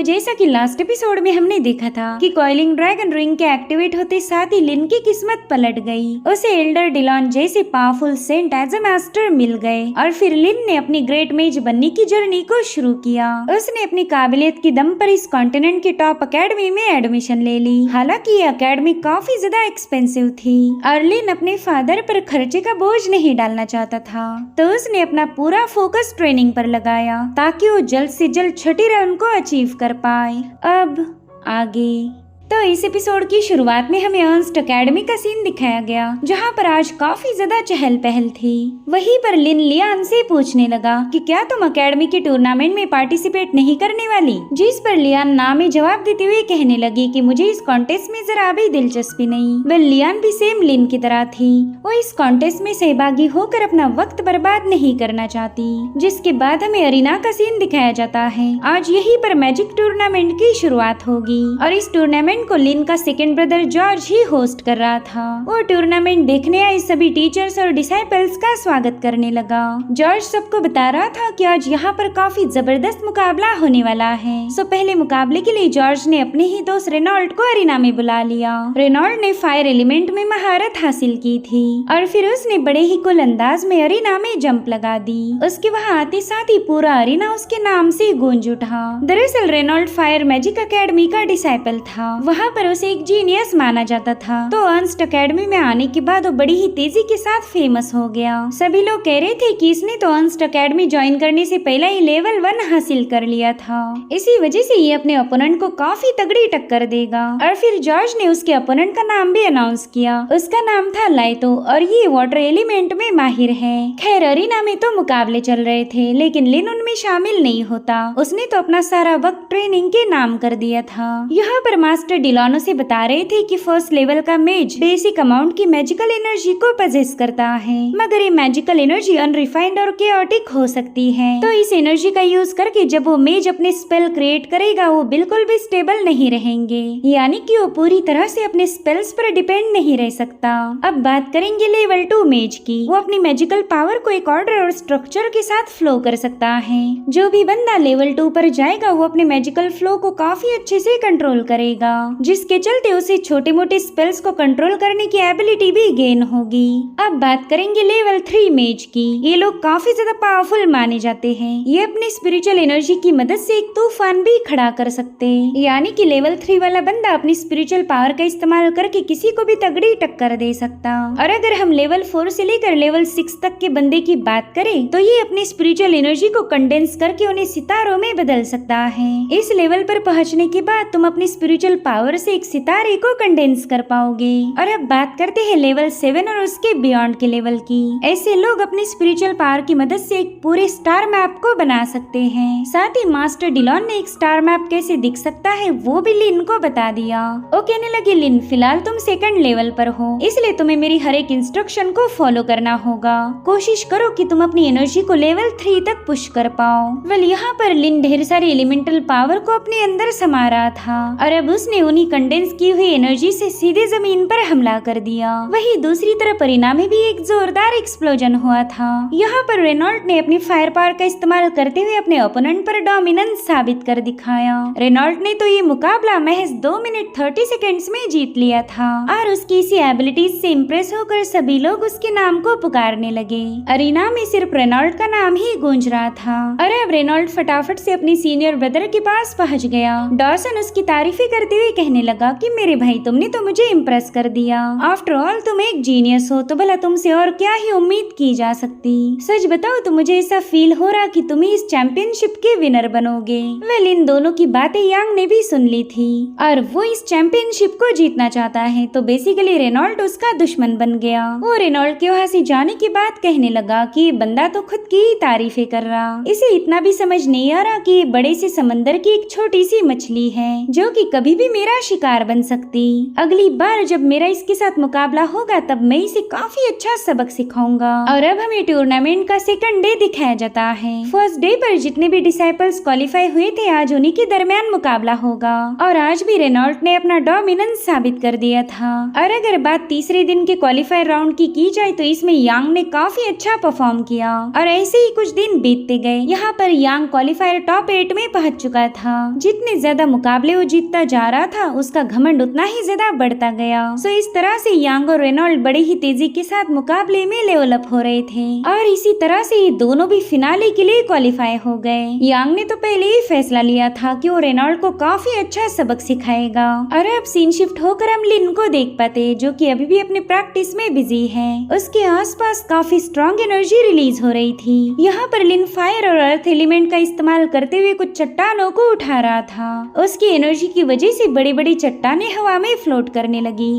जैसा कि last episode में हमने देखा था कि कॉइलिंग ड्रैगन रिंग के एक्टिवेट होते साथ ही लिन की किस्मत पलट गई। उसे एल्डर डिलॉन जैसे powerful saint as a master मिल गए और फिर लिन ने अपनी ग्रेट मेज बनने की जर्नी को शुरू किया। उसने अपनी काबिलियत के दम पर इस कॉन्टिनेंट की टॉप अकेडमी में एडमिशन ले ली। हालांकि ये अकेडमी काफी ज्यादा एक्सपेंसिव थी और लिन अपने फादर पर खर्चे का बोझ नहीं डालना चाहता था, तो उसने अपना पूरा फोकस ट्रेनिंग पर लगाया ताकि वो जल्द से जल्द छठी राउंड को अचीव कर पाए। अब आगे तो इस एपिसोड की शुरुआत में हमें अर्नस्ट अकेडमी का सीन दिखाया गया, जहाँ पर आज काफी ज्यादा चहल पहल थी। वहीं पर लिन लियान से पूछने लगा कि क्या तुम अकेडमी के टूर्नामेंट में पार्टिसिपेट नहीं करने वाली, जिस पर लियान ना में जवाब देते हुए कहने लगी कि मुझे इस कॉन्टेस्ट में जरा भी दिलचस्पी नहीं। वह लियान भी सेम लिन की तरह थी, वो इस कॉन्टेस्ट में सहभागी होकर अपना वक्त बर्बाद नहीं करना चाहती। जिसके बाद हमें अरीना का सीन दिखाया जाता है। आज यहीं पर मैजिक टूर्नामेंट की शुरुआत होगी और इस टूर्नामेंट को लिन का सेकंड ब्रदर जॉर्ज ही होस्ट कर रहा था। वो टूर्नामेंट देखने आए सभी टीचर्स और डिसाइपल्स का स्वागत करने लगा। जॉर्ज सबको बता रहा था कि आज यहाँ पर काफी जबरदस्त मुकाबला होने वाला है। सो पहले मुकाबले के लिए जॉर्ज ने अपने ही दोस्त रेनॉल्ड को अरीना में बुला लिया। रेनॉल्ड ने फायर एलिमेंट में महारत हासिल की थी और फिर उसने बड़े ही कुल अंदाज में अरीना में जंप लगा दी। उसके वहाँ आते साथ ही पूरा अरीना उसके नाम से गूंज उठा। दरअसल रेनॉल्ड फायर मैजिक अकेडमी का डिसाइपल था, वहाँ पर उसे एक जीनियस माना जाता था। तो अर्नस्ट अकेडमी में आने के बाद वो बड़ी ही तेजी के साथ फेमस हो गया। सभी लोग कह रहे थे कि इसने तो अर्नस्ट अकेडमी ज्वाइन करने से पहले ही लेवल 1 हासिल कर लिया था, इसी वजह से ये अपने ओपोनेंट को काफी तगड़ी टक्कर देगा। और फिर जॉर्ज ने उसके ओपोनेंट का नाम भी अनाउंस किया। उसका नाम था लाइतो और ये वाटर एलिमेंट में माहिर है। खैर अरीना में तो मुकाबले चल रहे थे, लेकिन लिन उनमें शामिल नहीं होता। उसने तो अपना सारा वक्त ट्रेनिंग के नाम कर दिया था। यहाँ पर मास्टर डिलॉनो से बता रहे थे कि फर्स्ट लेवल का मेज बेसिक अमाउंट की मैजिकल एनर्जी को पजेस करता है, मगर ये मैजिकल एनर्जी अनरिफाइंड और केओटिक हो सकती है। तो इस एनर्जी का यूज करके जब वो मेज अपने स्पेल क्रिएट करेगा वो बिल्कुल भी स्टेबल नहीं रहेंगे, यानी कि वो पूरी तरह से अपने स्पेल्स पर डिपेंड नहीं रह सकता। अब बात करेंगे लेवल 2 मेज की। वो अपनी मैजिकल पावर को एक ऑर्डर और स्ट्रक्चर के साथ फ्लो कर सकता है। जो भी बंदा लेवल 2 पर जाएगा वो अपने मैजिकल फ्लो को काफी अच्छे से कंट्रोल करेगा, जिसके चलते उसे छोटे मोटे स्पेल्स को कंट्रोल करने की एबिलिटी भी गेन होगी। अब बात करेंगे लेवल 3 मेज की। ये लोग काफी ज्यादा पावरफुल माने जाते हैं। ये अपने स्पिरिचुअल एनर्जी की मदद से एक तूफान भी खड़ा कर सकते, यानी कि लेवल 3 वाला बंदा अपनी स्पिरिचुअल पावर का इस्तेमाल करके किसी को भी तगड़ी टक्कर दे सकता। और अगर हम लेवल 4 से लेकर लेवल 6 तक के बंदे की बात करें तो ये अपनी स्पिरिचुअल एनर्जी को कंडेंस करके उन्हें सितारों में बदल सकता है। इस लेवल पर पहुँचने के बाद तुम अपनी स्पिरिचुअल पावर से एक सितारे को कंडेंस कर पाओगे। और अब बात करते हैं लेवल 7 और उसके बियॉन्ड के लेवल की। ऐसे लोग अपनी स्पिरिचुअल पावर की मदद से एक पूरे स्टार मैप को बना सकते हैं। साथ ही मास्टर डिलॉन ने एक स्टार मैप कैसे दिख सकता है वो भी लिन को बता दिया। वो कहने लगे लिन फिलहाल तुम सेकंड लेवल पर हो, इसलिए तुम्हें मेरी हर एक इंस्ट्रक्शन को फॉलो करना होगा। कोशिश करो कि तुम अपनी एनर्जी को लेवल 3 तक पुश कर पाओ। वेल यहाँ पर लिन ढेर सारी एलिमेंटल पावर को अपने अंदर समा रहा था और अब उसने उन्हीं कंडेंस की हुई एनर्जी से सीधे जमीन पर हमला कर दिया। वहीं दूसरी तरफ परिणाम में भी एक जोरदार एक्सप्लोजन हुआ था। यहाँ पर रेनॉल्ड ने अपनी फायर पावर का इस्तेमाल करते हुए अपने ओपोनेंट पर डोमिनेंस साबित कर दिखाया। रेनॉल्ड ने तो ये मुकाबला महज 2 मिनट 30 सेकेंड्स में जीत लिया था और उसकी इसी एबिलिटीज से इम्प्रेस होकर सभी लोग उसके नाम को पुकारने लगे। अरीना में सिर्फ रेनॉल्ड का नाम ही गूंज रहा था और अब रेनॉल्ड फटाफट से अपनी सीनियर ब्रदर के पास पहुँच गया। डॉसन उसकी तारीफें करते हुए कहने लगा कि मेरे भाई तुमने तो मुझे इम्प्रेस कर दिया। आफ्टर ऑल तुम एक जीनियस हो, तो भला तुमसे और क्या ही उम्मीद की जा सकती। सच बताओ तो मुझे ऐसा फील हो रहा कि तुम ही इस चैंपियनशिप के विनर बनोगे। वेल इन दोनों की बातें यांग ने भी सुन ली थी और वो इस चैंपियनशिप को जीतना चाहता है, तो बेसिकली रेनॉल्ड उसका दुश्मन बन गया। वो रेनॉल्ड के वहाँ से जाने के बाद कहने लगा कि ये बंदा तो खुद की ही तारीफें कर रहा, इसे इतना भी समझ नहीं आ रहा कि ये बड़े से समंदर की एक छोटी सी मछली है जो कि कभी भी मेरा शिकार बन सकती। अगली बार जब मेरा इसके साथ मुकाबला होगा तब मैं इसे काफी अच्छा सबक सिखाऊंगा। और अब हमें टूर्नामेंट का सेकंड डे दिखाया जाता है। फर्स्ट डे पर जितने भी डिसाइपल्स क्वालिफाई हुए थे आज उन्हीं के दरमियान मुकाबला होगा और आज भी रेनॉल्ट ने अपना डोमिनेंस साबित कर दिया था। और अगर बात तीसरे दिन के क्वालिफायर राउंड की जाए तो इसमें यांग ने काफी अच्छा परफॉर्म किया और ऐसे ही कुछ दिन बीतते गए। यहाँ पर यांग क्वालिफायर टॉप 8 में पहुंच चुका था। जितने ज्यादा मुकाबले वो जीतता जा रहा था उसका घमंड उतना ही ज्यादा बढ़ता गया। सो इस तरह से यांग और रेनॉल्ट बड़े ही तेजी के साथ मुकाबले में लेवल अप हो रहे थे और इसी तरह से ये दोनों भी फिनाले के लिए क्वालिफाई हो गए। यांग ने तो पहले ही फैसला लिया था कि वो रेनॉल्ट को काफी अच्छा सबक सिखाएगा। और अब सीन शिफ्ट होकर हम लिन को देख पाते जो कि अभी भी अपने प्रैक्टिस में बिजी है। उसके आसपास काफी स्ट्रॉन्ग एनर्जी रिलीज हो रही थी। यहाँ पर लिन फायर और अर्थ एलिमेंट का इस्तेमाल करते हुए कुछ चट्टानों को उठा रहा था। उसकी एनर्जी की वजह से बड़ी बड़ी चट्टानें हवा में फ्लोट करने लगी।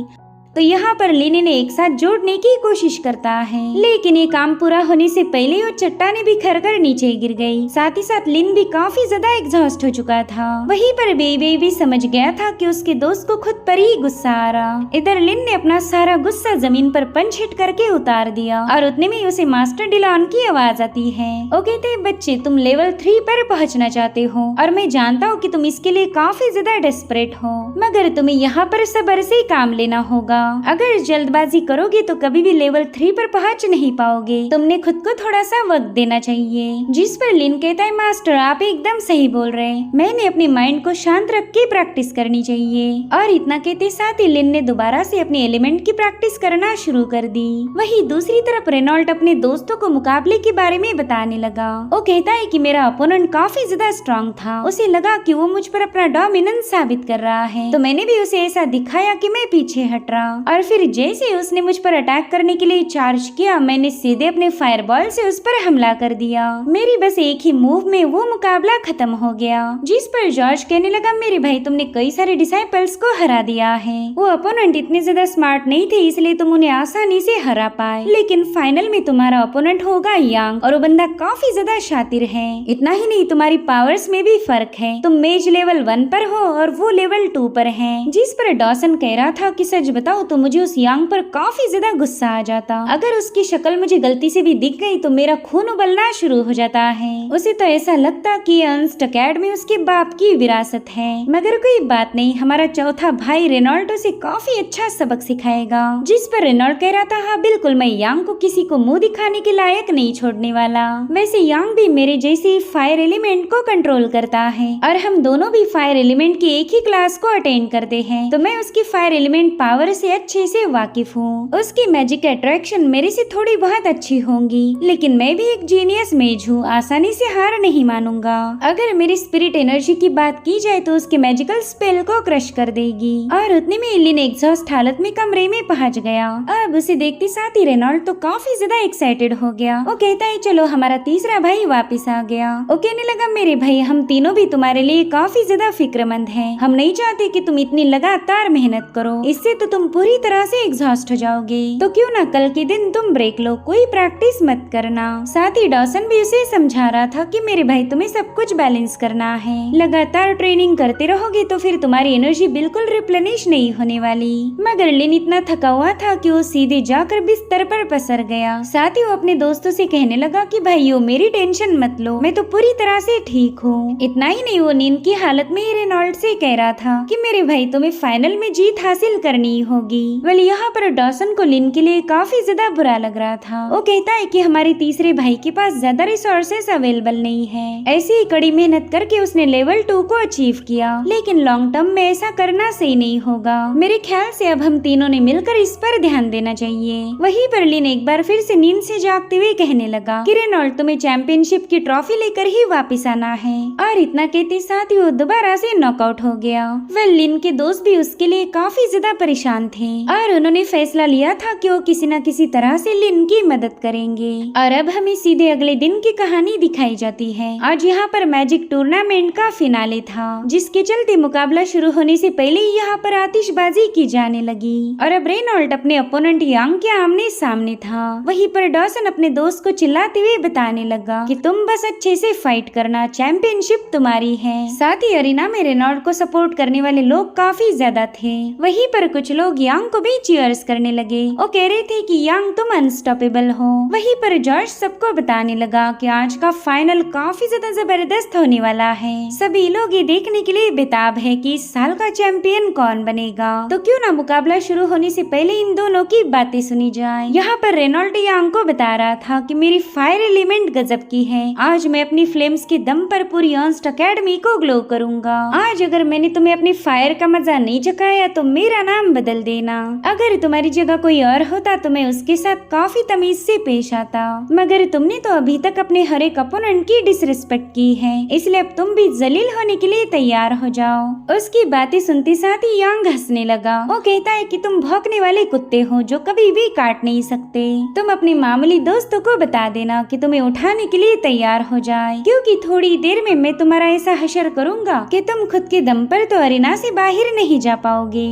तो यहाँ पर लिन इन्हें एक साथ जोड़ने की कोशिश करता है लेकिन ये काम पूरा होने से पहले वो चट्टानें बिखर कर नीचे गिर गई। साथ ही साथ लिन भी काफी ज्यादा एग्जॉस्ट हो चुका था। वहीं पर बेबी भी समझ गया था कि उसके दोस्त को खुद पर ही गुस्सा आ रहा। इधर लिन ने अपना सारा गुस्सा जमीन पर पंच हिट करके उतार दिया और उतने में उसे मास्टर डिलॉन की आवाज आती है। वो कहते हैं बच्चे तुम लेवल 3 पर पहुँचना चाहते हो और मैं जानता हूँ कि तुम इसके लिए काफी ज्यादा डेस्परेट हो मगर तुम्हें यहाँ पर सब्र से काम लेना होगा। अगर जल्दबाजी करोगे तो कभी भी लेवल 3 पर पहुंच नहीं पाओगे। तुमने खुद को थोड़ा सा वक्त देना चाहिए। जिस पर लिन कहता है मास्टर आप एकदम सही बोल रहे हैं, मैंने अपने माइंड को शांत रख के प्रैक्टिस करनी चाहिए। और इतना कहते साथ ही लिन ने दोबारा से अपने एलिमेंट की प्रैक्टिस करना शुरू कर दी। वही दूसरी तरफ रेनॉल्ट अपने दोस्तों को मुकाबले के बारे में बताने लगा। वो कहता है कि मेरा अपोनेंट काफी ज्यादा स्ट्रॉन्ग था। उसे लगा कि वो मुझ पर अपना डोमिनेंस साबित कर रहा है तो मैंने भी उसे ऐसा दिखाया कि मैं पीछे हट रहा। और फिर जैसे उसने मुझ पर अटैक करने के लिए चार्ज किया मैंने सीधे अपने फायरबॉल से उस पर हमला कर दिया। मेरी बस एक ही मूव में वो मुकाबला खत्म हो गया। जिस पर जॉर्ज कहने लगा मेरे भाई तुमने कई सारे डिसाइपल्स को हरा दिया है। वो अपोनेंट इतने ज्यादा स्मार्ट नहीं थे इसलिए तुम उन्हें आसानी से हरा पाए लेकिन फाइनल में तुम्हारा अपोनेंट होगा यांग और वो बंदा काफी ज्यादा शातिर है। इतना ही नहीं तुम्हारी पावर्स में भी फर्क है। तुम मेज लेवल 1 पर हो और वो लेवल 2 पर है। जिस पर डॉसन कह रहा था कि सच बताओ तो मुझे उस यांग पर काफी ज्यादा गुस्सा आ जाता। अगर उसकी शक्ल मुझे गलती से भी दिख गई तो मेरा खून उबलना शुरू हो जाता है। उसे तो ऐसा लगता कि अर्न्स्ट अकेडमी उसके बाप की विरासत है। मगर कोई बात नहीं हमारा चौथा भाई रेनॉल्ट उसे काफी अच्छा सबक सिखाएगा। जिस पर रेनॉल्ट कह रहा था हाँ बिल्कुल मैं यांग को किसी को मुंह दिखाने के लायक नहीं छोड़ने वाला। वैसे यांग भी मेरे जैसे फायर एलिमेंट को कंट्रोल करता है और हम दोनों भी फायर एलिमेंट की एक ही क्लास को अटेंड करते हैं तो मैं उसकी फायर एलिमेंट पावर से अच्छे से वाकिफ हूँ। उसकी मैजिक अट्रैक्शन मेरे से थोड़ी बहुत अच्छी होंगी लेकिन मैं भी एक जीनियस मेज हूँ, आसानी से हार नहीं मानूंगा। अगर मेरी स्पिरिट एनर्जी की बात की जाए तो उसके मैजिकल स्पेल को क्रश कर देगी। और उतने में लिन एग्जॉस्ट हालत में कमरे में पहुंच गया। अब उसे देखते साथ ही रेनॉल्ट तो काफी ज्यादा एक्साइटेड हो गया। वो कहता है चलो हमारा तीसरा भाई वापिस आ गया। वो कहने लगा मेरे भाई हम तीनों भी तुम्हारे लिए काफी ज्यादा फिक्रमंद हैं। हम नहीं चाहते कि तुम इतनी लगातार मेहनत करो, इससे तो तुम पूरी तरह से एग्जॉस्ट हो जाओगे। तो क्यों ना कल के दिन तुम ब्रेक लो, कोई प्रैक्टिस मत करना। साथ ही डॉसन भी उसे समझा रहा था कि मेरे भाई तुम्हें सब कुछ बैलेंस करना है। लगातार ट्रेनिंग करते रहोगे तो फिर तुम्हारी एनर्जी बिल्कुल रिप्लेनिश नहीं होने वाली। मगर लिन इतना थका हुआ था कि वो सीधे जाकर बिस्तर पर पसर गया। साथ ही वो अपने दोस्तों से कहने लगा कि भाइयों मेरी टेंशन मत लो, मैं तो पूरी तरह से ठीक हूँ। इतना ही नहीं वो नींद की हालत में ही रेनॉल्ट से कह रहा था कि मेरे भाई तुम्हें फाइनल में जीत हासिल करनी होगी। वेल यहाँ पर डॉसन को लिन के लिए काफी ज्यादा बुरा लग रहा था। वो कहता है कि हमारे तीसरे भाई के पास ज्यादा रिसोर्सेस अवेलेबल नहीं है। ऐसी ही कड़ी मेहनत करके उसने लेवल 2 को अचीव किया लेकिन लॉन्ग टर्म में ऐसा करना सही नहीं होगा। मेरे ख्याल से अब हम तीनों ने मिलकर इस पर ध्यान देना चाहिए। वहीं पर लिन एक बार फिर से नींद से जागते हुए कहने लगा कि रेनॉल्ट तुम्हें चैंपियनशिप की ट्रॉफी लेकर ही वापस आना है। और इतना कहते साथ ही वो दोबारा से नॉकआउट हो गया। वेल लिन के दोस्त भी उसके लिए काफी ज्यादा परेशान थे और उन्होंने फैसला लिया था कि वो किसी न किसी तरह से लिन की मदद करेंगे। और अब हमें सीधे अगले दिन की कहानी दिखाई जाती है। आज यहाँ पर मैजिक टूर्नामेंट का फिनाले था, जिसके चलते मुकाबला शुरू होने से पहले ही यहाँ पर आतिशबाजी की जाने लगी और अब रेनॉल्ट अपने ओपोनेंट यांग के आमने सामने था। वहीं पर डॉसन अपने दोस्त को चिल्लाते हुए बताने लगा कि तुम बस अच्छे से फाइट करना, चैंपियनशिप तुम्हारी है। साथ ही अरीना में रेनॉल्ट को सपोर्ट करने वाले लोग काफी ज्यादा थे। वहीं पर कुछ लोग यांग को भी चीयर्स करने लगे। वो कह रहे थे कि यांग तुम अनस्टॉपेबल हो। वहीं पर जॉर्ज सबको बताने लगा कि आज का फाइनल काफी ज्यादा जबरदस्त होने वाला है। सभी लोग ये देखने के लिए बेताब है कि इस साल का चैंपियन कौन बनेगा। तो क्यों ना मुकाबला शुरू होने से पहले इन दोनों की बातें सुनी जाए। यहाँ पर रेनॉल्ट यांग को बता रहा था कि मेरी फायर एलिमेंट गजब की है। आज मैं अपनी फ्लेम्स के दम पर पूरी अर्न्स्ट एकेडमी को ग्लो करूंगा। आज अगर मैंने तुम्हें अपनी फायर का मजा नहीं चखाया तो मेरा नाम बदल देना। अगर तुम्हारी जगह कोई और होता तो मैं उसके साथ काफी तमीज से पेश आता, मगर तुमने तो अभी तक अपने हर एक अपोनेंट की डिसरिस्पेक्ट की है, इसलिए अब तुम भी जलील होने के लिए तैयार हो जाओ। उसकी बातें सुनते साथ ही यांग हंसने लगा। वो कहता है कि तुम भौंकने वाले कुत्ते हो जो कभी भी काट नहीं सकते। तुम अपने मामूली दोस्तों को बता देना कि तुम्हें उठाने के लिए तैयार हो जाए, क्योंकि थोड़ी देर में मैं तुम्हारा ऐसा हशर करूंगा कि तुम खुद के दम पर तो अरीना से बाहर नहीं जा पाओगे।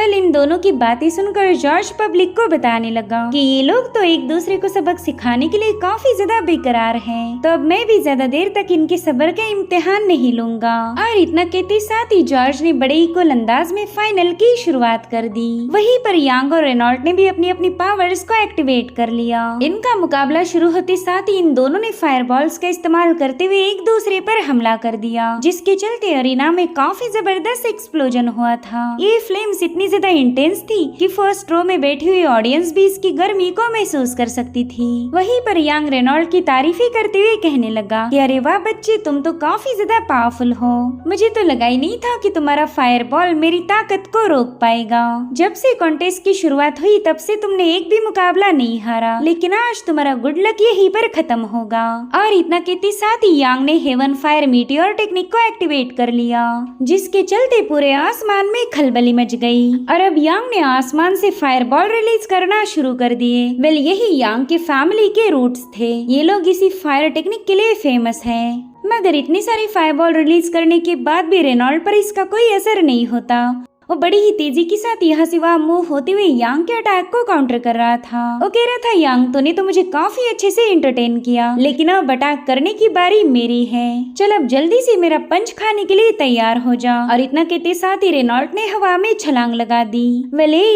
इन दोनों की बातें सुनकर जॉर्ज पब्लिक को बताने लगा कि ये लोग तो एक दूसरे को सबक सिखाने के लिए काफी ज्यादा बेकरार हैं, तो अब मैं भी ज्यादा देर तक इनके सब्र का इम्तिहान नहीं लूंगा। और इतना कहते साथ ही जॉर्ज ने बड़े ही कुल अंदाज में फाइनल की शुरुआत कर दी। वहीं पर यांग और रेनॉल्ट ने भी अपनी अपनी पावर्स को एक्टिवेट कर लिया। इनका मुकाबला शुरू होते साथ ही इन दोनों ने फायर बॉल्स का इस्तेमाल करते हुए एक दूसरे पर हमला कर दिया, जिसके चलते अरीना में काफी जबरदस्त एक्सप्लोजन हुआ था। ये फ्लेम्स इतनी ज्यादा इंटेंस थी कि फर्स्ट रो में बैठी हुई ऑडियंस भी इसकी गर्मी को महसूस कर सकती थी। वहीं पर यांग रेनॉल्ट की तारीफें करते हुए कहने लगा कि अरे वाह बच्चे, तुम तो काफी ज्यादा पावरफुल हो। मुझे तो लगा ही नहीं था कि तुम्हारा फायर बॉल मेरी ताकत को रोक पाएगा। जब से कॉन्टेस्ट की शुरुआत हुई तब से तुमने एक भी मुकाबला नहीं हारा, लेकिन आज तुम्हारा गुड लक यहीं पर खत्म होगा। और इतना कहते साथ ही यांग ने हेवन फायर मीटियोर टेक्निक को एक्टिवेट कर लिया, जिसके चलते पूरे आसमान में खलबली मच गई और अब यांग ने आसमान से फायर बॉल रिलीज करना शुरू कर दिए। यही यांग के फैमिली के रूट्स थे। ये लोग इसी फायर टेक्निक के लिए फेमस है, मगर इतनी सारी फायर बॉल रिलीज करने के बाद भी रेनॉल्ट पर इसका कोई असर नहीं होता। वो बड़ी ही तेजी के साथ यहाँ से वहाँ मूव होते हुए यांग के अटैक को काउंटर कर रहा था। वो कह रहा था यांग तूने तो मुझे काफी अच्छे से एंटरटेन किया, लेकिन अब अटैक करने की बारी मेरी है। चल अब जल्दी से मेरा पंच खाने के लिए तैयार हो जा। और इतना कहते साथ ही रेनॉल्ट ने हवा में छलांग लगा दी।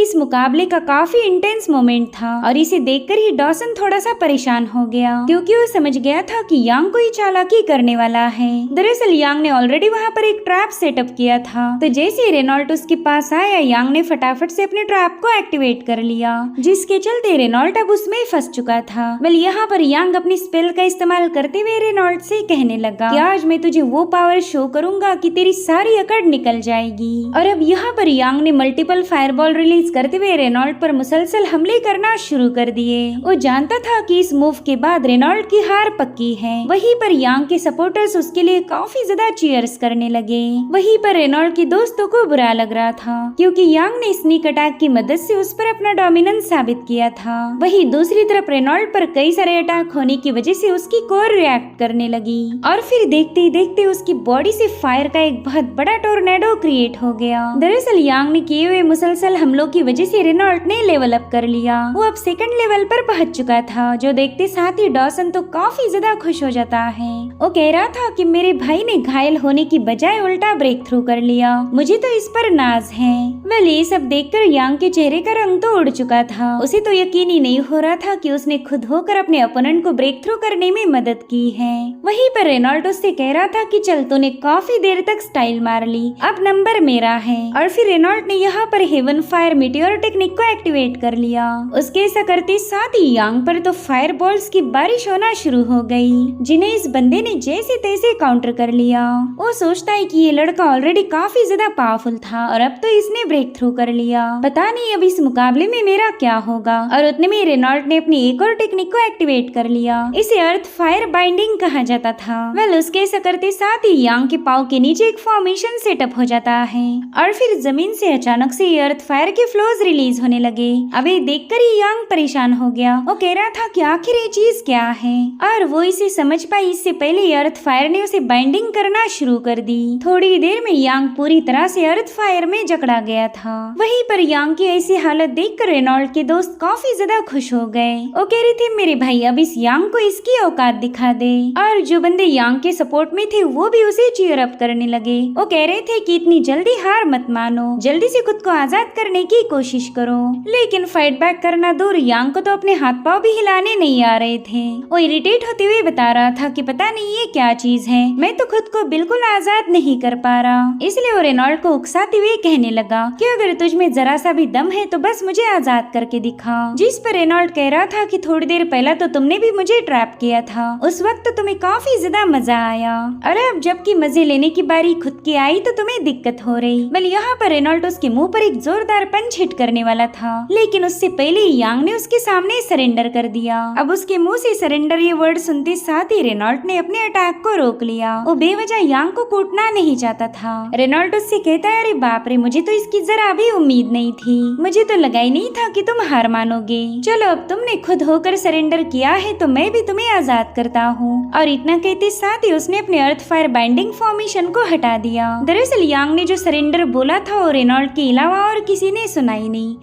इस मुकाबले का काफी इंटेंस मोमेंट था और इसे देखकर ही डॉसन थोड़ा सा परेशान हो गया, क्योंकि वो समझ गया था कि यांग कोई चालाकी करने वाला है। दरअसल यांग ने ऑलरेडी वहाँ पर एक ट्रैप सेटअप किया था, तो जैसे ही रेनॉल्ट उसके पास आया यांग ने फटाफट से अपने ट्रैप को एक्टिवेट कर लिया, जिसके चलते रेनॉल्ट अब उसमें फंस चुका था। यहाँ पर यांग अपनी स्पेल का इस्तेमाल करते हुए रेनॉल्ट से कहने लगा कि आज मैं तुझे वो पावर शो करूंगा कि तेरी सारी अकड़ निकल जाएगी। और अब यहाँ पर यांग ने मल्टीपल फायरबॉल रिलीज करते हुए रेनॉल्ट पर मुसलसल हमले करना शुरू कर दिए। वो जानता था कि इस मूव के बाद रेनॉल्ट की हार पक्की है। वहीं पर यांग के सपोर्टर्स उसके लिए काफी ज्यादा चीयर्स करने लगे। वहीं पर रेनॉल्ट के दोस्तों को बुरा लग रहा था, क्योंकि यांग ने स्नीक अटैक की मदद से उस पर अपना डोमिनेंस साबित किया था। वहीं दूसरी तरफ रेनॉल्ट पर कई सारे अटैक होने की वजह से उसकी कोर रिएक्ट करने लगी और फिर देखते ही देखते उसकी बॉडी से फायर का एक बहुत बड़ा टोर्नेडो क्रिएट हो गया। दरअसल यांग ने किए हुए मुसलसल हमलों की वजह से रेनॉल्ट ने लेवल अप कर लिया। वो अब सेकंड लेवल पर पहुंच चुका था, जो देखते साथ ही डॉसन तो काफी ज्यादा खुश हो जाता है। वो कह रहा था कि मेरे भाई ने घायल होने की बजाय उल्टा ब्रेक थ्रू कर लिया, मुझे तो इस पर नाज है। ये सब देखकर यांग के चेहरे का रंग तो उड़ चुका था। उसे तो यकीन ही नहीं हो रहा था कि उसने खुद होकर अपने अपोनेंट को ब्रेक थ्रू करने में मदद की है। वहीं पर रेनॉल्ट उससे कह रहा था कि चल तूने काफी देर तक स्टाइल मार ली, अब नंबर मेरा है। और फिर रेनॉल्ट ने यहाँ पर हेवन फायर मीटियोर टेक्निक को एक्टिवेट कर लिया। उसके ऐसा करते साथ ही यांग पर तो फायर बॉल्स की बारिश होना शुरू हो गई, जिन्हें इस बंदे ने जैसे तैसे काउंटर कर लिया। वो सोचता है कि ये लड़का ऑलरेडी काफी ज्यादा पावरफुल था और अब अब तो इसने ब्रेक थ्रू कर लिया, पता नहीं अब इस मुकाबले में मेरा क्या होगा। और उतने में रेनॉल्ड ने अपनी एक और टेक्निक को एक्टिवेट कर लिया। इसे अर्थ फायर बाइंडिंग कहा जाता था। वेल उसके ऐसा करते साथ ही यांग के पाँव के नीचे एक फॉर्मेशन सेटअप हो जाता है और फिर जमीन से अचानक से अर्थ फायर के फ्लोज रिलीज होने लगे। अब ये देखकर ही यांग परेशान हो गया। वो कह रहा था कि आखिर ये चीज क्या है और वो इसे समझ पाई इससे पहले अर्थ फायर ने उसे बाइंडिंग करना शुरू कर दी। थोड़ी देर में यांग पूरी तरह से अर्थ फायर में जकड़ा गया था। वहीं पर यांग की ऐसी हालत देखकर रेनॉल्ड के दोस्त काफी ज्यादा खुश हो गए। वो कह रहे थे मेरे भाई अब इस यांग को इसकी औकात दिखा दे। और जो बंदे यांग के सपोर्ट में थे वो भी उसे चीयर अप करने लगे। वो कह रहे थे कि इतनी जल्दी हार मत मानो, जल्दी से खुद को आजाद करने की कोशिश करो। लेकिन फाइट बैक करना दूर, यांग को तो अपने हाथ पाँव भी हिलाने नहीं आ रहे थे। वो इरिटेट होते हुए बता रहा था कि पता नहीं ये क्या चीज है, मैं तो खुद को बिल्कुल आजाद नहीं कर पा रहा। इसलिए वो रेनॉल्ड को उकसाते हुए कहने लगा कि अगर तुझ में जरा सा भी दम है तो बस मुझे आजाद करके दिखा। जिस पर रेनॉल्ड कह रहा था कि थोड़ी देर पहले तो तुमने भी मुझे ट्रैप किया था, उस वक्त तो तुम्हें काफी ज्यादा मजा आया, अरे अब जबकि मजे लेने की बारी खुद की आई तो तुम्हें दिक्कत हो रही। बल यहाँ पर रेनॉल्ड उसके मुंह पर एक जोरदार पंच हिट करने वाला था, लेकिन उससे पहले यांग ने उसके सामने सरेंडर कर दिया। अब उसके मुंह से सरेंडर ये वर्ड सुनते साथ ही रेनॉल्ड ने अपने अटैक को रोक लिया। वो बेवजह यांग को कूटना नहीं चाहता था। रेनॉल्ड उससे कहता है अरे बाप रे, मुझे तो इसकी जरा भी उम्मीद नहीं थी, मुझे तो लगा ही नहीं था कि तुम हार मानोगे। चलो अब तुमने खुद होकर सरेंडर किया है तो मैं भी तुम्हें आजाद करता हूँ। और इतना कहते साथ ही उसने अपने अर्थ फायर बाइंडिंग फॉर्मेशन को हटा दिया। दरअसल यांग ने जो सरेंडर बोला था वो रेनॉल्ड के अलावा और किसी ने सुना ही नहीं,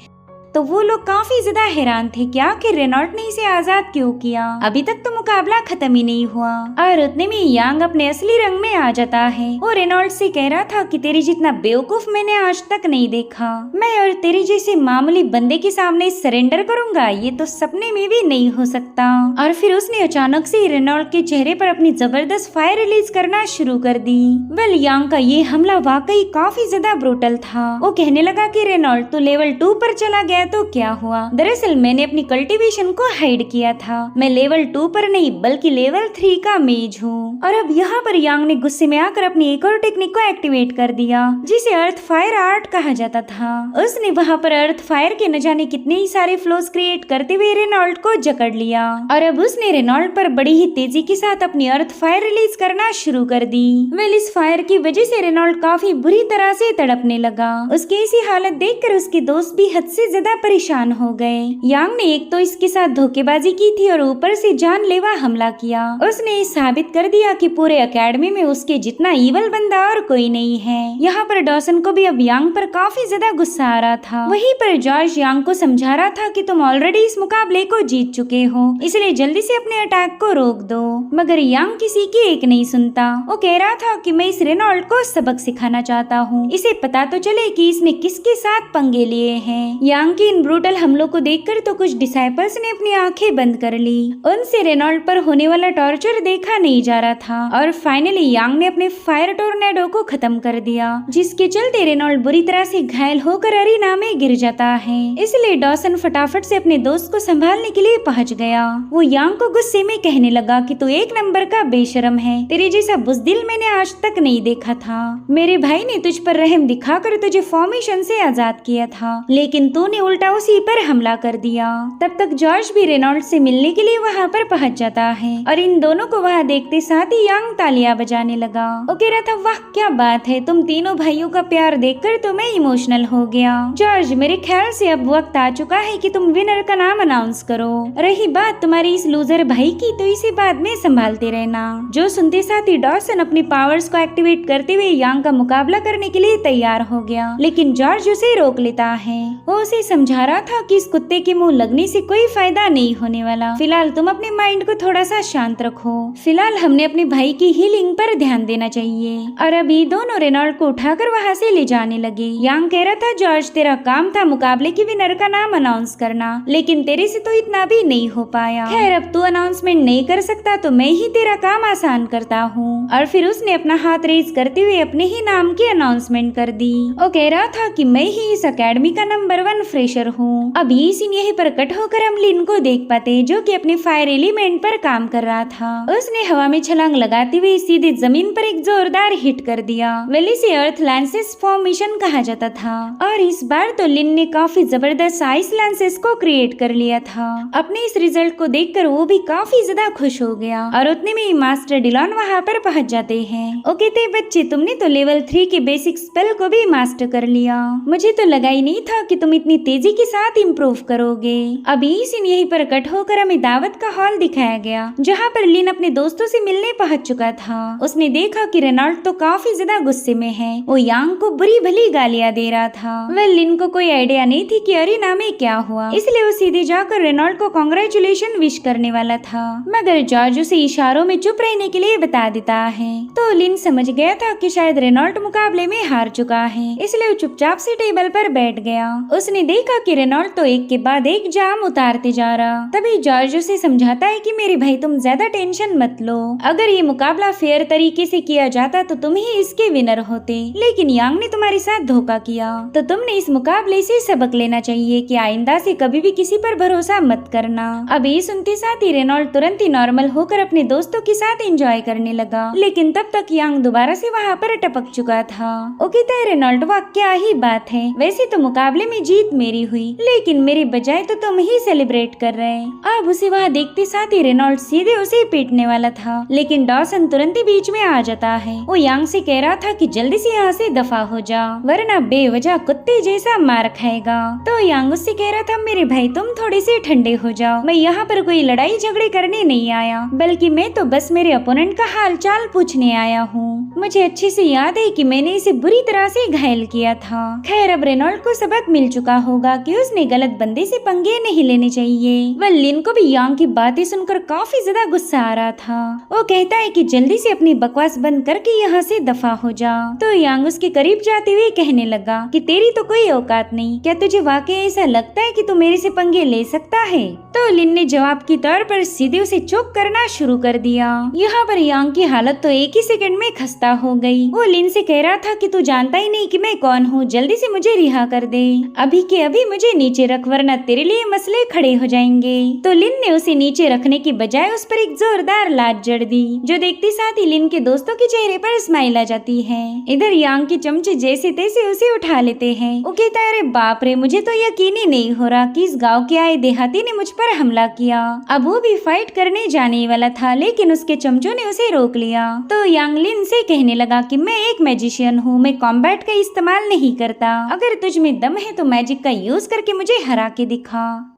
तो वो लोग काफी ज्यादा हैरान थे कि आखिर रेनॉल्ड ने इसे आजाद क्यों किया, अभी तक तो मुकाबला खत्म ही नहीं हुआ। और उतने में यांग अपने असली रंग में आ जाता है। वो रेनॉल्ड से कह रहा था कि तेरे जितना बेवकूफ मैंने आज तक नहीं देखा, मैं और तेरे जैसे मामूली बंदे के सामने सरेंडर करूंगा, ये तो सपने में भी नहीं हो सकता। और फिर उसने अचानक से रेनॉल्ड के चेहरे पर अपनी जबरदस्त फायर रिलीज करना शुरू कर दी। वेल यांग का ये हमला वाकई काफी ज्यादा ब्रूटल था। वो कहने लगा कि रेनॉल्ड तो लेवल 2 पर चला गया तो क्या हुआ, दरअसल मैंने अपनी कल्टीवेशन को हाइड किया था, मैं लेवल 2 पर नहीं बल्कि लेवल 3 का मेज हूँ। और अब यहाँ पर यांग ने गुस्से में आकर अपनी एक और टेक्निक को एक्टिवेट कर दिया जिसे अर्थ फायर आर्ट कहा जाता था। उसने वहाँ पर अर्थ फायर के न जाने कितने ही सारे फ्लोज क्रिएट करते हुए रेनॉल्ड को जकड़ लिया। और अब उसने रेनॉल्ड पर बड़ी ही तेजी के साथ अपनी अर्थ फायर रिलीज करना शुरू कर दी। वेल इस फायर की वजह से रेनॉल्ड काफी बुरी तरह से तड़पने लगा। उसकी ऐसी हालत देखकर उसके दोस्त भी हद से ज्यादा परेशान हो गए। यांग ने एक तो इसके साथ धोखेबाजी की थी और ऊपर से जानलेवा हमला किया। उसने साबित कर दिया कि पूरे एकेडमी में उसके जितना ईवल बंदा और कोई नहीं है। यहाँ पर डॉसन को भी अब यांग पर काफी ज्यादा गुस्सा आ रहा था। वहीं पर जॉर्ज यांग को समझा रहा था कि तुम ऑलरेडी इस मुकाबले को जीत चुके हो, इसलिए जल्दी से अपने अटैक को रोक दो। मगर यांग किसी की एक नहीं सुनता। वो कह रहा था कि मैं इस रेनॉल्ड को सबक सिखाना चाहता हूँ, इसे पता तो चले कि इसने किसके साथ पंगे लिए हैं। यांग की इन ब्रूटल हमलों को देखकर तो कुछ डिसाइपल्स ने अपनी आंखें बंद कर ली। उनसे रेनॉल्ड पर होने वाला टॉर्चर देखा नहीं जा रहा था और फाइनली यांग ने अपने फायर टोर्नेडो को खत्म कर दिया, जिसके चलते रेनॉल्ड बुरी तरह से घायल होकर अरीना में गिर जाता है। इसलिए डॉसन फटाफट से अपने दोस्त को संभालने के लिए पहुंच गया। वो यांग को गुस्से में कहने लगा कि तू एक नंबर का बेशरम है, तेरे जैसा बुज़दिल मैंने आज तक नहीं देखा था। मेरे भाई ने तुझ पर रहम दिखाकर तुझे फॉर्मेशन से आजाद किया था, लेकिन तूने उल्टा उसी पर हमला कर दिया। तब तक जॉर्ज भी रेनॉल्ड से मिलने के लिए वहाँ पर पहुँच जाता है और इन दोनों को वहाँ देखते साथ ही यांग तालियां बजाने लगा। वो कह रहा था वाह क्या बात है, तुम तीनों भाइयों का प्यार देखकर तो मैं इमोशनल हो गया। जॉर्ज मेरे ख्याल से अब वक्त आ चुका है कि तुम विनर का नाम अनाउंस करो। रही बात तुम्हारी इस लूजर भाई की तो इसे बाद में संभालते रहना। जो सुनते साथ ही डॉसन अपनी पावर्स को एक्टिवेट करते हुए यांग का मुकाबला करने के लिए तैयार हो गया, लेकिन जॉर्ज उसे रोक लेता है। वो उसे समझा रहा था कि इस कुत्ते के मुंह लगने से कोई फायदा नहीं होने वाला, फिलहाल तुम अपने माइंड को थोड़ा सा शांत रखो, फिलहाल हमने अपने भाई की हीलिंग पर ध्यान देना चाहिए। और अभी दोनों रेनॉल्ड को उठाकर वहाँ से ले जाने लगे। यांग कह रहा था जॉर्ज तेरा काम था मुकाबले की विनर का नाम अनाउंस करना, लेकिन तेरे से तो इतना भी नहीं हो पाया। खैर अब तू अनाउंसमेंट नहीं कर सकता तो मैं ही तेरा काम आसान करता हूँ। और फिर उसने अपना हाथ रेज करते हुए अपने ही नाम की अनाउंसमेंट कर दी। वो कह रहा था कि मैं ही इस अकेडमी का नंबर 1 फ्रेशर प्रेशर हूँ। अभी सीन यही पर कट होकर हम लिन को देख पाते जो कि अपने फायर एलिमेंट पर काम कर रहा था। उसने हवा में छलांग लगाते हुए सीधे जमीन पर एक जोरदार हिट कर दिया। वेल इसे अर्थ लैंसेस फॉर्मेशन कहा जाता था और इस बार तो लिन ने काफी जबरदस्त आइस लैंसेस को क्रिएट कर लिया था। अपने इस रिजल्ट को देखकर वो भी काफी ज्यादा खुश हो गया और उतने में मास्टर डिलॉन वहाँ पर पहुँच जाते हैं। ओके थे बच्चे, तुमने तो लेवल 3 के बेसिक स्पेल को भी मास्टर कर लिया। मुझे तो लगा ही नहीं था कि तुम इतनी तेजी के साथ इम्प्रूव करोगे। अभी सीन यहीं पर कट होकर हमें दावत का हॉल दिखाया गया जहाँ पर लिन अपने दोस्तों से मिलने पहुँच चुका था। उसने देखा कि रेनॉल्ड तो काफी ज्यादा गुस्से में है। वो यांग को बुरी भली गालियाँ दे रहा था। वह लिन को कोई आइडिया नहीं थी कि अरीना में क्या हुआ, इसलिए वो सीधे जाकर रेनॉल्ड को कांग्रेचुलेशन विश करने वाला था, मगर जॉर्ज उसे इशारों में चुप रहने के लिए बता देता है। तो लिन समझ गया था कि शायद रेनॉल्ड मुकाबले में हार चुका है, इसलिए वो चुपचाप से टेबल पर बैठ गया। उसने देखा कि रेनॉल्ड तो एक के बाद एक जाम उतारते जा रहा। तभी जॉर्ज उसे समझाता है कि मेरे भाई तुम ज्यादा टेंशन मत लो, अगर ये मुकाबला फेयर तरीके से किया जाता तो तुम ही इसके विनर होते, लेकिन यांग ने तुम्हारे साथ धोखा किया, तो तुमने इस मुकाबले से सबक लेना चाहिए कि आइंदा से कभी भी किसी पर भरोसा मत करना। अब ये सुनते साथ ही रेनॉल्ड तुरंत ही नॉर्मल होकर अपने दोस्तों के साथ एंजॉय करने लगा, लेकिन तब तक यांग दोबारा से वहाँ पर टपक चुका था। ओके तो रेनॉल्ड वाह क्या ही बात है, वैसे तो मुकाबले में जीत मेरी हुई, लेकिन मेरे बजाय तो तुम ही सेलिब्रेट कर रहे। अब उसे वहाँ देखते साथ ही रेनॉल्ड सीधे उसे पीटने वाला था, लेकिन डॉसन तुरंत ही बीच में आ जाता है। वो यांग से कह रहा था कि जल्दी से यहाँ से दफा हो जा, वरना बेवजह कुत्ते जैसा मार खाएगा। तो यांग उससे कह रहा था मेरे भाई तुम थोड़े से ठंडे हो जाओ, मैं यहाँ पर कोई लड़ाई झगड़े करने नहीं आया, बल्कि मैं तो बस मेरे अपोनेंट का हाल चाल पूछने आया हूँ। मुझे अच्छे से याद है कि मैंने इसे बुरी तरह से घायल किया था। खैर अब रेनॉल्ड को सबक मिल चुका होगा कि उसने गलत बंदे से पंगे नहीं लेने चाहिए। वह लिन को भी यांग की बातें सुनकर काफी ज्यादा गुस्सा आ रहा था। वो कहता है कि जल्दी से अपनी बकवास बंद करके यहाँ से दफा हो जा। तो यांग उसके करीब जाते हुए कहने लगा कि तेरी तो कोई औकात नहीं, क्या तुझे वाकई ऐसा लगता है कि तू मेरे से पंगे ले सकता है? तो लिन ने जवाब के तौर पर सीधे उसे चोक करना शुरू कर दिया। यहाँ पर यांग की हालत तो एक ही सेकंड में खस्ता हो गई। वो लिन से कह रहा था कि तू जानता ही नहीं कि मैं कौन हूँ, जल्दी से मुझे रिहा कर दे, अभी के अभी मुझे नीचे रख, वरना तेरे लिए मसले खड़े हो जाएंगे। तो लिन ने उसे नीचे रखने की बजाय उस पर एक जोरदार लात जड़ दी, जो देखते साथ ही लिन के दोस्तों के चेहरे पर स्माइल आ जाती है। इधर यांग के चमचे जैसे तैसे उसे उठा लेते हैं। वो कहता है अरे बाप रे, मुझे तो यकीन ही नहीं हो रहा कि इस गाँव के आए देहाती ने मुझ पर हमला किया। अब वो भी फाइट करने जाने वाला था, लेकिन उसके चमचों ने उसे रोक लिया। तो यांग लिन से कहने लगा कि मैं एक मैजिशियन हूँ, मैं कॉम्बैट का इस्तेमाल नहीं करता, अगर तुझ में दम है तो मैजिक का यूज करके मुझे हरा के दिखा।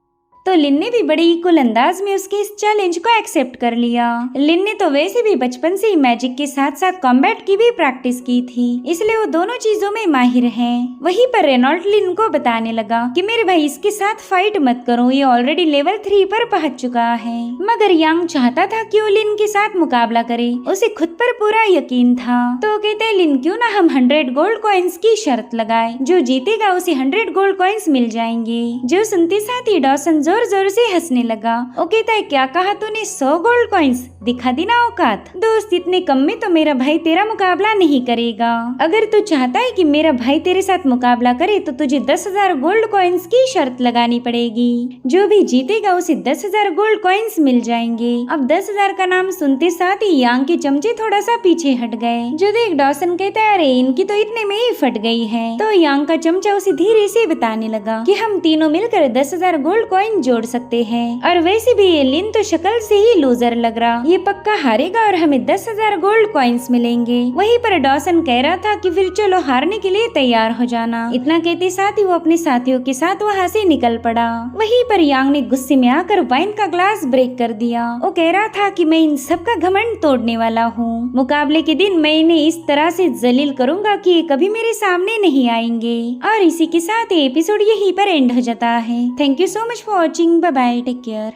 तो लिन ने भी बड़े इक्वल अंदाज में उसके इस चैलेंज को एक्सेप्ट कर लिया। लिन ने तो वैसे भी बचपन से ही मैजिक के साथ साथ कॉम्बैट की भी प्रैक्टिस की थी, इसलिए वो दोनों चीजों में माहिर हैं। वहीं पर रेनॉल्ड लिन को बताने लगा कि मेरे भाई इसके साथ फाइट मत करो, ये ऑलरेडी लेवल 3 पर पहुंच चुका है। मगर यांग चाहता था कि वो लिन के साथ मुकाबला करे, उसे खुद पर पूरा यकीन था। तो कहते लिन क्यों ना हम 100 गोल्ड कॉइन्स की शर्त लगाए, जो जीतेगा उसे 100 गोल्ड कॉइन्स मिल जाएंगे। जो सुनते साथ ही डॉसन जोर जोर से हंसने लगा। वो कहता है क्या कहा तूने, 100 गोल्ड कॉइन्स, दिखा दी ना औकात। दोस्त इतने कम में तो मेरा भाई तेरा मुकाबला नहीं करेगा, अगर तू चाहता है कि मेरा भाई तेरे साथ मुकाबला करे तो तुझे 10,000 गोल्ड कॉइन्स की शर्त लगानी पड़ेगी, जो भी जीतेगा उसे 10,000 गोल्ड कॉइन्स मिल जाएंगे। अब 10,000 का नाम सुनते साथ ही यांग के चमचे थोड़ा सा पीछे हट गए। जो देख डॉसन कहता है अरे इनकी तो इतने में ही फट गई है। तो यांग का चमचा उसे धीरे से बताने लगा कि हम तीनों मिलकर 10,000 गोल्ड कॉइन जोड़ सकते हैं, और वैसे भी ये लिन तो शक्ल से ही लूजर लग रहा, ये पक्का हारेगा और हमें 10,000 गोल्ड कॉइन्स मिलेंगे। वहीं पर डॉसन कह रहा था कि फिर चलो हारने के लिए तैयार हो जाना। इतना कहते साथ ही वो अपने साथियों के साथ वहाँ से निकल पड़ा। वहीं पर यांग ने गुस्से में आकर वाइन का ग्लास ब्रेक कर दिया। वो कह रहा था कि मैं इन सब का घमंड तोड़ने वाला हूँ, मुकाबले के दिन मैं इन्हें इस तरह से जलील करूंगा कि ये कभी मेरे सामने नहीं आएंगे। और इसी के साथ एपिसोड यहीं पर एंड हो जाता है। Thank you so much for watching, bye bye, take care.